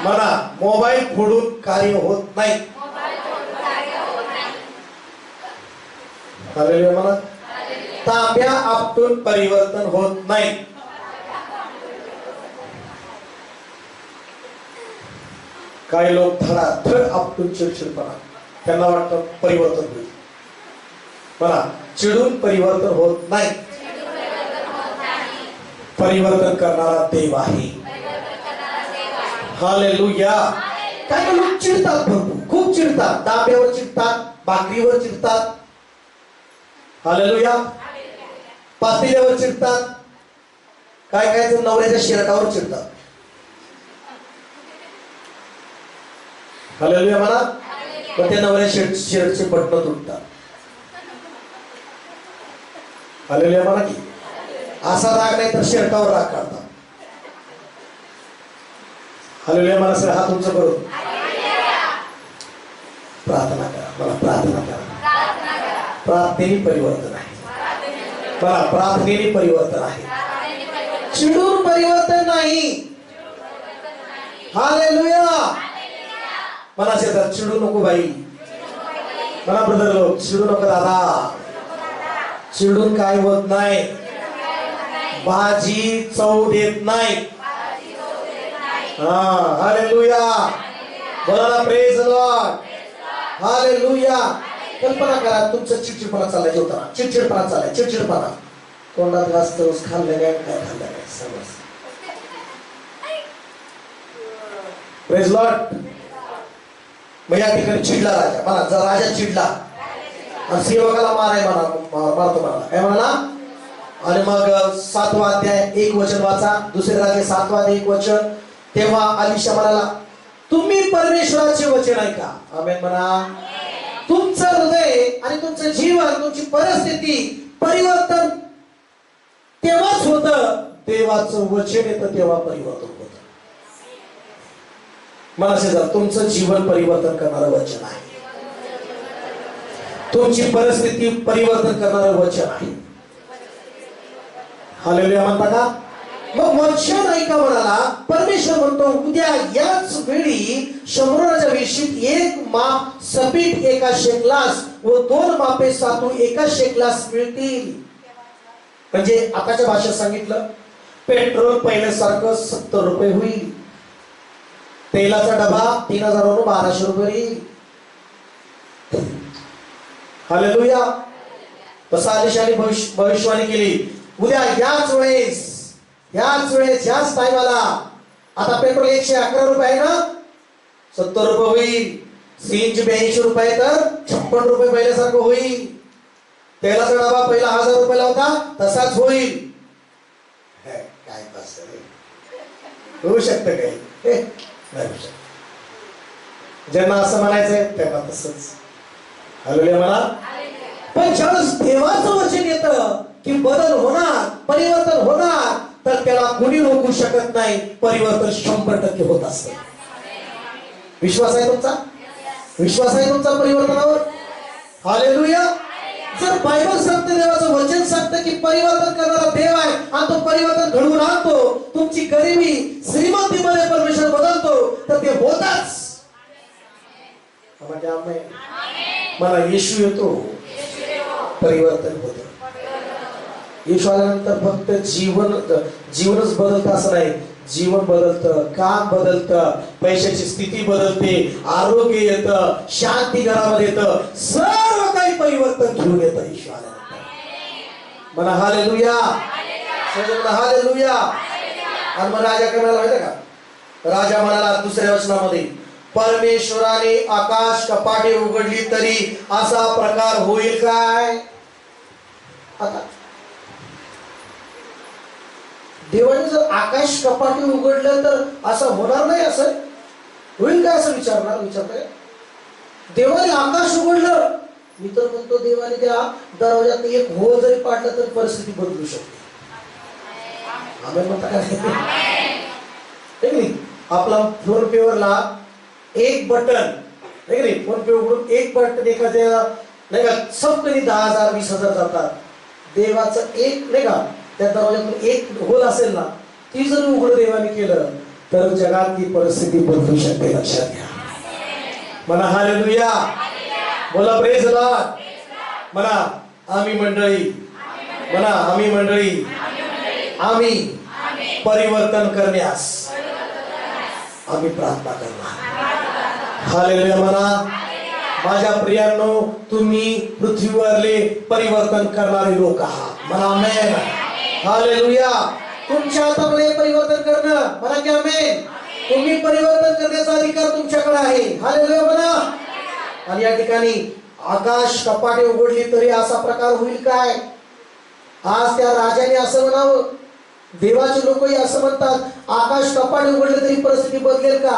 म्हणा, मोबाईल फोडून कार्य होत नाही. म्हणा, तांब्या आपटून परिवर्तन होत नाही. काही लोक धडाधड आपटून चिडचिडपणा, त्यांना वाटतं परिवर्तन होईल. म्हणा, चिडून परिवर्तन होत नाही. परिवर्तन करणारा देव आहे. हालेलुया. काही लोक चिडतात, भरपूर खूप चिडतात. तांब्यावर चिडतात, भाकरीवर चिडतात. हालेलुया. पातेल्यावर चिडतात. काय काय तर नवऱ्याच्या शर्टावर चिडतात. हालेलुया म्हणा. पण त्या नवऱ्या शर्टचे बटन तुटतात. हालेलुया म्हणा की. असा राग नाही तर शर्टावर राग काढतात. हालेलुया म्हणा. सर हात उंच करून प्रार्थना करा. मला प्रार्थना करा. प्रार्थनेने परिवर्तन आहे. मला प्रार्थनेने परिवर्तन आहे. चिडून परिवर्तन नाही. हालेलुया. म्हणा शेतात, चिडू नको बाई. म्हणा ब्रदर लोक, चिडू नको दादा. चिडून काय होत नाही. भाजी चव देत नाही. हालेलुया. बोला प्रेज द लॉर्ड. हालेलुया. कल्पना करा, तुमचं चिडचिडपणा चाललाय जेवताना. चिडचिडपणा चाललाय. चिडचिडपणा. तोंडात वाजत खाल्लं काय खाल्लं काय समज. Praise Lord. मग या ठिकाणी चिडला राजा. म्हणा, जर राजा चिडला आणि सेवकाला मारतो म्हणाला. काय म्हणाला? आणि मग 7वा अध्याय 1 वचन वाचा. दुसरे राजे 7वा अध्याय 1 वचन. तेव्हा अलिशा म्हणाला, तुम्ही परमेश्वराचे वचन ऐका. आमेन म्हणा. तुमचं हृदय आणि तुमचं जीवन, तुमची परिस्थिती परिवर्तन तेव्हाच होतं, देवाचं वचन येतं तेव्हा परिवर्तन होतं. मला शेजार, तुमचं जीवन परिवर्तन करणारं वचन आहे. तुमची परिस्थिती परिवर्तन करणारं वचन आहे. हालेलुया म्हणता का? मग वचन ऐका म्हणाला. परमेश्वर म्हणतो, उद्या याच वेळी शंभराच्या वेशीत 1 माप सपीठ एका शेकलास व 2 मापे सातू एका शेकलास मिळतील. म्हणजे आताच्या भाषेत सांगितलं, पेट्रोल पहिल्यासारखं 70 रुपये होईल. तेलाचा डबा 3000 वरून 1200 रुपये येईल. हालेलुया. तसा आलिशाने भविष्यवाणी केली, उद्या याच वेळेस याच वेळेस याच टायमाला आता पेट्रोल 111 रुपये आहे ना, 70 रुपये होईल. सीएनजी 82 रुपये तर 56 रुपये पहिल्यासारखं होईल. तेलाचा डबा पहिला 1000 रुपयाला होता तसाच होईल. काय बस होऊ शकतं काही? नाही होऊ शकत. ज्यांना असं म्हणायचंय त्यांना तसंच. हालेलुया म्हणा. पण ज्यावेळेस देवाचं वचन येतं की बदल होणार, परिवर्तन होणार, तर त्याला कुणी रोखू शकत नाही. परिवर्तन 100% होत असतं. विश्वास आहे तुमचा? विश्वास आहे तुमचा परिवर्तनावर? हालेलुया. जर बायबल सांगते, देवाचं वचन सांगतं की परिवर्तन करणारा देव आहे आणि तो परिवर्तन घडवून आणतो, तुमची गरिबी श्रीमंतीमध्ये परमेश्वर बदलतो, तर ते होताच. मला येशू येतो, परिवर्तन होतं. येशू आल्यानंतर फक्त जीवनच बदलतं असं नाही. जीवन बदलतं, काम बदलतं, पैशाची स्थिती बदलते, आरोग्य येतं, शांती घरामध्ये येतं, सर्व काही परिवर्तन घेऊन येतं येशू आल्यानंतर. म्हणा हालेलुया. हालेलुया. आणि मग राजा काय म्हणाला माहिती का? राजा म्हणाला दुसऱ्या वचनामध्ये, परमेश्वराने आकाश कपाटे उघडली तरी असा प्रकार होईल काय? आता देवाने जर आकाश कपाटे उघडलं तर असं होणार नाही, असं होईल काय असं विचारताय? देवाने आकाश उघडलं, मी तर म्हणतो देवाने त्या दरवाजात एक हो जरी पाडलं तर परिस्थिती बदलू शकते. आम्ही म्हणता काय? आपला फोन पे वरला एक बटन फोन पे उघडून एक बटन एखाद्या नाही का सबकधी 10,000 20,000 जातात. देवाचं एक नाही का त्या दरवाजातून एक होल असेल ना, ती जर उघड देवाने केलं तर जगातली परिस्थिती बदलू शकते. लक्षात घ्या. म्हणा हालेलुया. बोला प्रेज लॉर्ड. म्हणा आम्ही मंडळी, म्हणा आम्ही मंडळी, आम्ही परिवर्तन करण्यास आम्ही प्रार्थना करणार. हालेलुया म्हणा. माझ्या प्रियांनो, तुम्ही पृथ्वीवरले परिवर्तन करणारे लोक आहात. म्हणा आमेन. हालेलुया. तुमच्या हातामध्ये परिवर्तन करणं. म्हणा की आमेन. तुम्ही परिवर्तन करण्याचा अधिकार तुमच्याकडे आहे. हालेलुया म्हणा. आणि या ठिकाणी आकाश कपाटे उघडली तरी असा प्रकार होईल काय? आज त्या राजाने असं म्हणावं, देवाचे लोकही असं म्हणतात, आकाश कपाटे उघडले तरी परिस्थिती बदलेल का?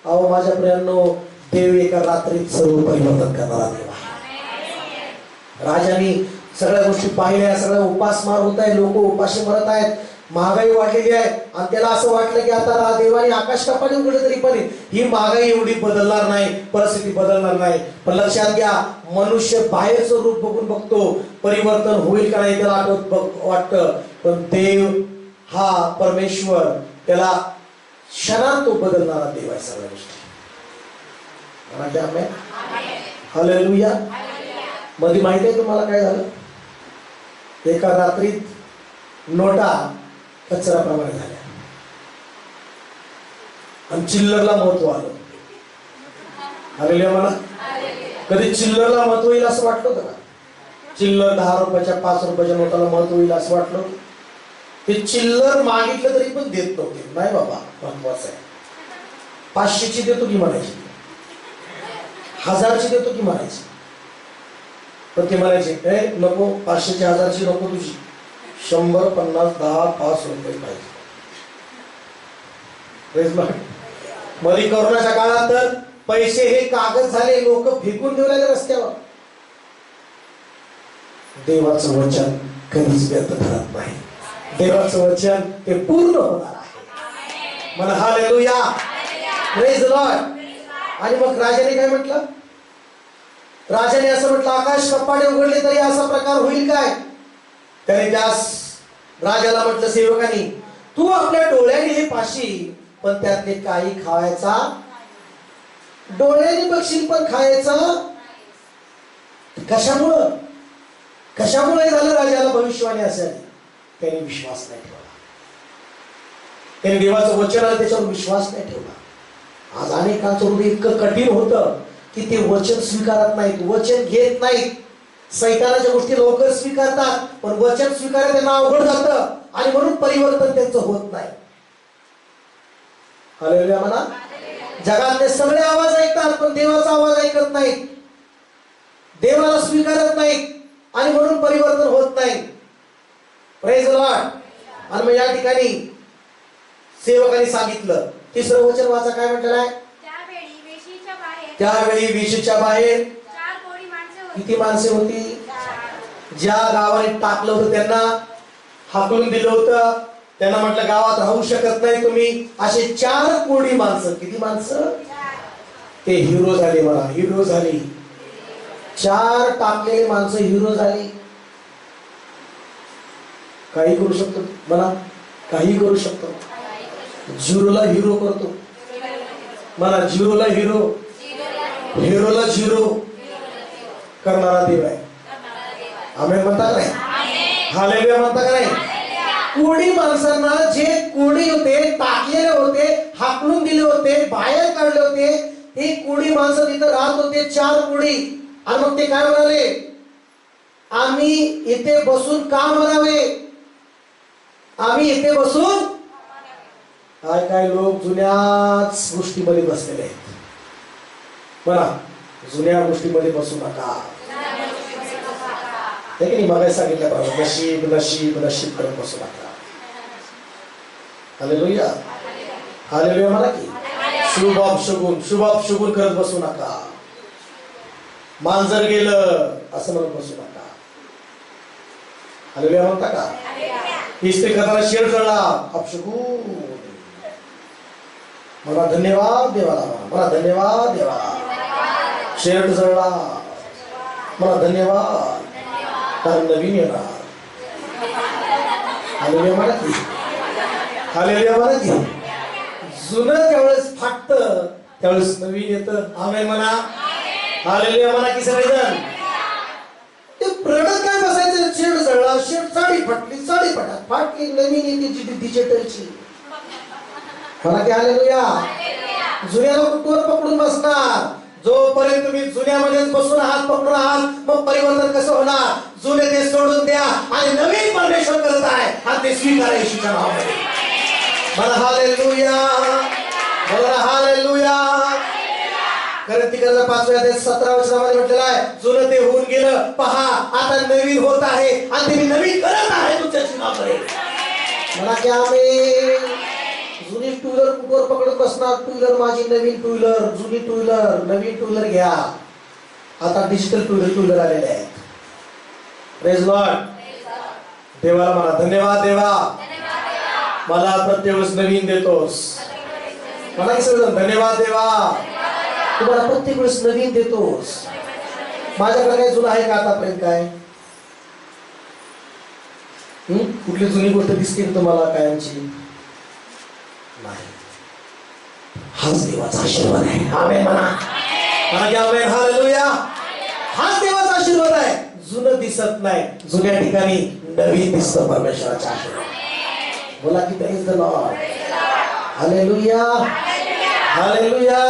अहो माझ्या प्रियांनो, देव एका रात्रीत सर्व परिवर्तन करणारा देव आहे. राजाने सगळ्या गोष्टी पाहिल्या, सगळ्या उपासमार होत आहे, लोक उपाशी मरत आहेत, महागाई वाढलेली आहे, आणि त्याला असं वाटलं की आता देवाने आकाश कपाटे उघडले तरी पण ही महागाई एवढी बदलणार नाही, परिस्थिती बदलणार नाही. पण लक्षात घ्या, मनुष्य बाहेरचं रूप बघून बघतो, परिवर्तन होईल का नाही त्याला वाटतं, पण देव हा परमेश्वर त्याला क्षणात तो बदलणारा देव आहे. सगळ्या गोष्टी हालेलुया. मध्ये माहिती आहे तुम्हाला काय झालं? एका रात्रीत नोटा कचऱ्याप्रमाणे झाल्या आणि चिल्लरला महत्व आलं. हालेलुया म्हणा. कधी चिल्लरला महत्व येईल असं वाटलं होतं का? चिल्लर 10 रुपयाच्या 5 रुपयाच्या नोटाला महत्व येईल असं वाटलं? ते चिल्लर मागितलं तरी पण देत नव्हते. नाही बाबा, महत्वाचं आहे. 500ची देतो की म्हणायची, 1000ची देतो की म्हणायची, पण ते म्हणायचे नको, 500ची 1000ची नको, तुझी 100 50 10 5 रुपये पाहिजे. मध्ये कोरोनाच्या काळात तर पैसे हे कागद झाले, लोक फेकून देऊ लागले रस्त्यावर. देवाचं वचन कधीच व्यर्थ ठरत नाही. देवाचं वचन ते पूर्ण होणार आहे. म्हणा हालेलुया. Praise Lord. आणि मग राजाने काय म्हटलं? राजाने असं म्हटलं, आकाश कपाटे उघडले तरी असा प्रकार होईल काय? त्याने त्यास राजाला म्हटलं, सेवकानी, तू आपल्या डोळ्याने हे पाशील, पण त्यातले काही खायचा, डोळ्याने बघशील पण खायचा कशामुळं? कशामुळे झालं? राजाला भविष्यवाणी असेल, त्याने विश्वास नाही ठेवला. त्याने देवाचं वचन आलं त्याच्यावर विश्वास नाही ठेवला. आज अनेकांचं हृदय इतकं कठीण होतं की ते वचन स्वीकारत नाहीत, वचन घेत नाहीत. सैतानाच्या गोष्टी लवकर स्वीकारतात, पण वचन स्वीकारायला त्यांना अवघड जातं आणि म्हणून परिवर्तन त्यांचं होत नाही. हालेलुया म्हणा. जगातले सगळे आवाज ऐकतात, पण देवाचा आवाज ऐकत नाहीत, देवाला स्वीकारत नाहीत आणि म्हणून परिवर्तन होत नाही. Praise the Lord. आणि मग या ठिकाणी सेवकांनी सांगितलं, तिसरं वचन वाचा, काय म्हटलेलं आहे? त्यावेळी वेशीच्या बाहेर किती माणसे होती? ज्या गावाने टाकलं होतं त्यांना हाकलून दिलं होतं, त्यांना म्हटलं गावात राहू शकत नाही तुम्ही. असे 4 कोटी माणसं. किती माणसं? ते हिरो झाले. मला हिरो झाली. 4 टाकलेले माणसं हिरो झाली. काही करू शकतो, मला काही करू शकतो. झिरोला हिरो करतो. मला झिरोला हिरो, हिरोला झिरो करणारा देव आहे. आमेन म्हणता का नाही? हालेलुया म्हणता का नाही? कोणी माणसांना, जे कोणी होते, टाकलेले होते, हाकलून दिले होते, बाहेर काढले होते, ते कोणी माणसं तिथं राहत होते, 4 कोणी. आणि मग ते काय म्हणाले? आम्ही इथे बसून का मरावे? आम्ही इथे बसून. काय लोक जुन्याच गोष्टीमध्ये बसलेले आहेत. म्हणा, जुन्या गोष्टीमध्ये बसू नका. हे की नाही, मग सांगितलं बरोबर, नशीब नशीब नशीब करत बसू नका. हालेलुया. हालेलुया म्हणा की. शुभाप शुगुन करत बसू नका. मांजर गेलं असं म्हणत बसू नका. हालेलुया म्हणता का? इस्त्री करताना शेर जळला, अपशगुन. मला धन्यवाद देवाला, मला धन्यवाद देवाला. शेर जळला, मला धन्यवाद, कारण नवीन येणार. हालेलुया म्हणा की. हालेलुया म्हणा की. जुनं त्यावेळेस फाटतं, त्यावेळेस नवीन येतं. आमेन म्हणा. हालेलुया म्हणा की सगळेजण. ते रडत काय बसायचं? शेड जळला, शेड साडी फाटली, साडी फाटली, नवीन येते डिजिटलची. म्हणा की हालेलुया. जुन्याला कुठवर पकडून बसणार? जोपर्यंत तुम्ही जुन्यामध्येच बसून हात पकडून आहात, मग परिवर्तन कसं होणार? जुने ते सोडून द्या आणि नवीन परमेश्वर करत आहे आणि ते स्वीकारा येशूच्या नावामध्ये. मला हालेलुया, मला हालेलुया. कोरिन्थीकरांच्या 5व्या अध्यायात 17 वचनामध्ये म्हटलेलं आहे, जुनं ते होऊन गेलं, पहा आता नवीन होत आहे आणि ते नवीन करत आहे तुमच्या जीवनामध्ये. मला की आमेन. जुनी टू व्हीलर कुठवर पकडून बसणार? टू व्हीलर माझी, नवीन टू व्हीलर, जुनी टू व्हीलर, नवीन टू व्हीलर घ्या. आता डिजिटल टू व्हीलर आलेले आहेत. Praise Lord. देवाला मला धन्यवाद देवा, मला प्रत्येक वेळेस नवीन देतोस. मला धन्यवाद देवा, तुम्हाला प्रत्येक वेळेस नवीन देतोस. माझ्याकडे काय जुनं आहे का आतापर्यंत? काय कुठली जुनी गोष्ट दिसते तुम्हाला कायमची? नाही. हाच देवाचा आशीर्वाद आहे. आमेन म्हणा. आमेन. हालेलुया. हाच देवाचा आशीर्वाद आहे. जुनं दिसत नाही, जुन्या ठिकाणी नवीन दिसतं परमेश्वराचा आशीर्वाद. बोला की praise the Lord. Hallelujah. Hallelujah.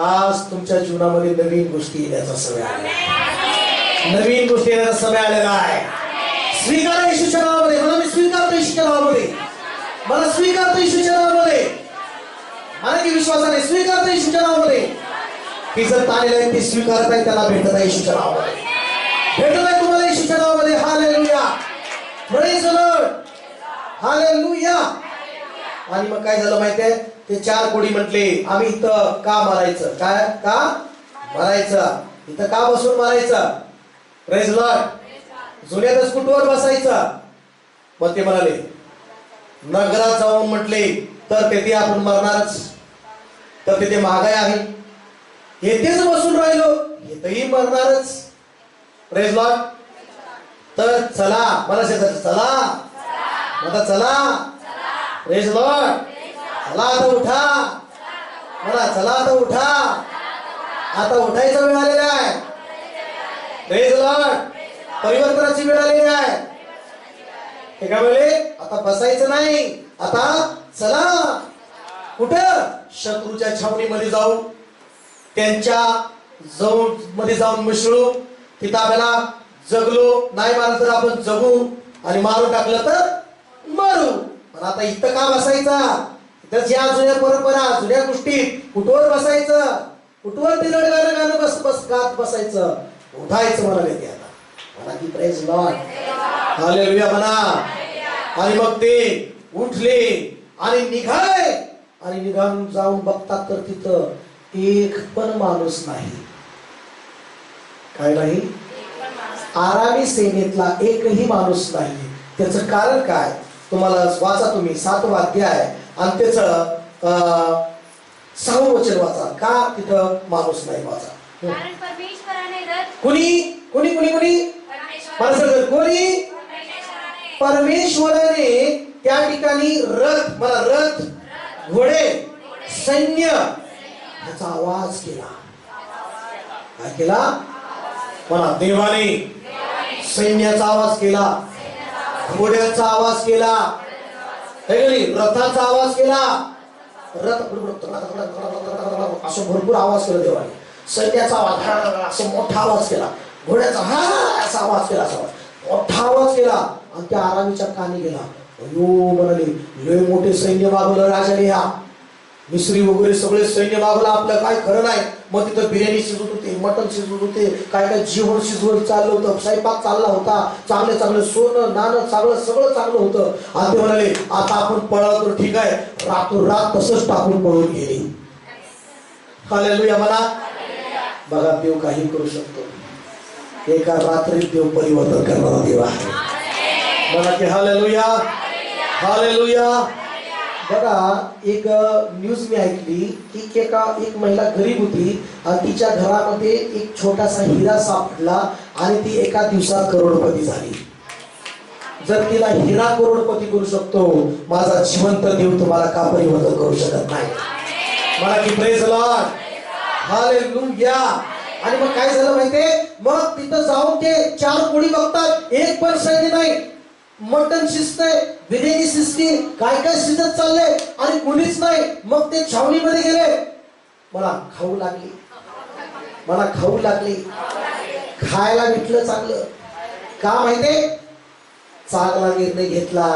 आज तुमच्या जीवनामध्ये नवीन गोष्टी येण्याचा समय आलेला, नवीन गोष्टी येण्याचा समय आलेला आहे. स्वीकारा येशूच्या नावामध्ये. मला मी स्वीकारतो येशूच्या नावामध्ये. मला स्वीकारतो येशूच्या नावामध्ये. मला की विश्वासाने स्वीकारतो येशूच्या नावामध्ये. की जर ताणलेलं आहे ते स्वीकारत आहे, त्याला भेटत आहे येशूच्या नावामध्ये. भेटत आहे तुम्हाला येशूच्या नावामध्ये. Hallelujah. Praise the Lord. Hallelujah. आणि मग काय झालं माहितीये? ते 4 कोडी म्हटले, आम्ही इथं का मारायचं? काय का मारायचं? इथं का बसून मारायचं? Praise the Lord. जुन्यातच कुठवर बसायचं? मग ते म्हणाले, नगरात जाऊन म्हटले तर तेथे आपण मरणारच, तर तेथे महागाई आहे. येथेच बसून राहिलो, इथेही मरणारच. Praise Lord. तर चला, मला चला, आता चला. Praise Lord. चला आता उठा. मला चला आता उठा. आता उठायचा वेळ आलेला आहे. Praise Lord. परिवर्तनाची वेळ आलेली आहे. ते काय म्हणले? आता बसायचं नाही, आता चला. कुठं? शत्रूच्या छावणीमध्ये जाऊ, त्यांच्या मध्ये जाऊन मिसळू, तिथं आपल्याला जगलो नाही मारलं तर आपण जगू आणि मारून टाकलं तर मरू. पण आता इथं का बसायचा? इथं ज्या जुन्या परंपरा जुन्या गोष्टी कुठवर बसायचं? कुठवर ते रडगाणं गाणं बस बस गात बसायचं? उठायचं म्हणाले ते आता. म्हणा की प्रेज लॉर्ड, हालेलुया म्हणा. आणि मग ते उठले आणि निघाले आणि निघून जाऊन बघतात तर तिथं एक पण माणूस नाही. काय नाही? आरामी सेनेतला एकही माणूस नाही. त्याचं कारण काय? तुम्हाला वाचा तुम्ही 7वा अध्याय आणि त्याचं 6वं वचन वाचा. का तिथं माणूस नाही? वाचा. कारण परमेश्वराने रथ कुणी कुणी कुणी कुणी कोणी? परमेश्वराने त्या ठिकाणी रथ, मला रथ, घोडे, सैन्य याचा आवाज केला. काय केला? म्हणा, देवाने सैन्याचा आवाज केला, घोड्याचा आवाज केला, रथाचा आवाज केला. रथ असं भरपूर आवाज केला देवाने. सैन्याचा आवाज असं मोठा आवाज केला, घोड्याचा हा असा आवाज केला, असा मोठा आवाज केला आणि त्या आरामीच्या कानी गेला. अयो म्हणाले, लय मोठे सैन्य मागवलं राजाने. ह्या मिस्री वगैरे सगळे सैन्य मागवलं, आपलं काय खरं नाही. मग तिथं बिर्याणी शिजवत होते, मटण शिजवत होते, काय काय जेवण शिजवत चाललं होतं, स्वयंपाक चालला होता, चांगले चांगले सोनं नाणं सगळं चांगलं होतं. आणि ते म्हणाले, आता आपण पळालो तर ठीक आहे. रातोरात तसंच टाकून पळून गेले. हालेलुया म्हणा. बघा, देव काही करू शकतो. एका रात्रीत देव परिवर्तन करणारा देव आहे. म्हणा की हालेलुया, हालेलुया. बघा, एक न्यूज मी ऐकली की एक महिला गरीब होती आणि तिच्या घरामध्ये एक छोटासा हिरा सापडला आणि ती एका दिवसात करोडपती झाली. जर तिला हिरा करोडपती करू शकतो, माझा जिवंत देव तुम्हाला का परिवर्तन करू शकत नाही? मला की प्रेज लॉर्ड, हालेलुया. आणि मग काय झालं माहितीये? मग तिथं जाऊन ते 4 कोळी बघतात, एक पण सैन्य नाही. मटण शिजतंय, बिर्याणी शिजती, काय काय शिजत चाललंय आणि कुणीच नाही. मग ते छावणीमध्ये गेले. मला खाऊ लागली, मला खाऊ लागली, खायला भेटलं चांगलं. का माहितीये? चांगला निर्णय घेतला.